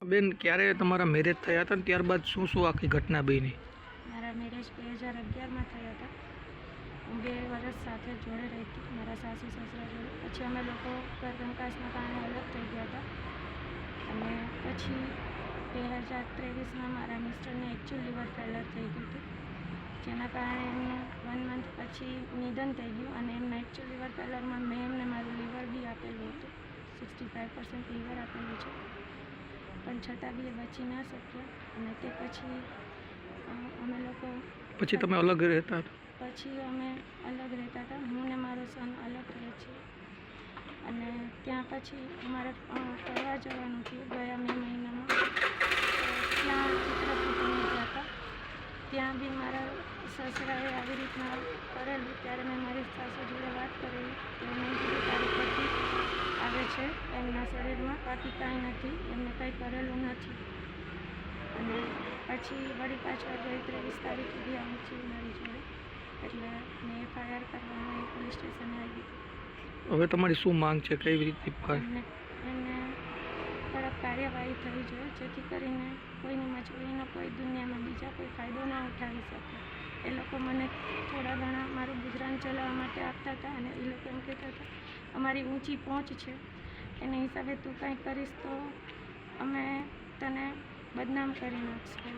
બેન, ક્યારે તમારા મેરેજ થયા હતા ને ત્યારબાદ શું શું આખી ઘટના બની? મારા મેરેજ 2011માં થયા હતા. હું 2 વર્ષ સાથે જોડે રહી હતી મારા સાસુ સસરા જોડે. પછી અમે લોકો ઘર કંકાસના કારણે અલગ થઈ ગયા હતા. અને પછી 2023માં મારા મિસ્ટરને એકચ્યુઅલ લીવર ફેલર થઈ ગયું હતું, જેના કારણે એમનું 1 મંથ પછી નિધન થઈ ગયું. અને એમના એકચ્યુઅલ લીવર ફેલરમાં મેં એમને મારું લીવર બી આપેલું હતું, 65% લીવર આપેલું છે, પણ છતાં બી એ બચી ના શક્યા. અને તે પછી અમે લોકો પછી તમે અલગ રહેતા હતા? પછી અમે અલગ રહેતા હતા. હું ને મારો સન અલગ રહે છે. અને ત્યાં પછી અમારે ફરવા જવાનું થયું ગયા મે મહિનામાં. ત્યાં ચિત્રકૂટ અમે ગયા હતા. ત્યાં બી મારા સસરાએ આવી રીતના કરેલું. ત્યારે મેં મારી સાસુ જોડે વાત કરેલી તો એમને કીધું તારી પતિ આવે છે એમના શરીરમાં, બાકી કાંઈ નથી, એમને કંઈ કરેલું નથી. અને પછી વળી પાછળ 23 તારીખ સુધી આવી છે મારી જોડે, એટલે મેં FIR કરવામાં પોલીસ સ્ટેશને આવી. હવે તમારી શું માંગ છે? કઈ રીતે એમને કડક કાર્યવાહી થવી જોઈએ, જેથી કરીને કોઈની મજબૂરીનો કોઈ દુનિયામાં બીજા કોઈ ફાયદો ના ઉઠાવી શકે. એ લોકો મને થોડા ઘણા મારું ગુજરાન ચલાવવા માટે આપતા હતા. અને એ લોકો એમ કહેતા હતા અમારી ઊંચી પહોંચ છે, એના હિસાબે તું કંઈ કરીશ તો અમે તને બદનામ કરી નાખશું.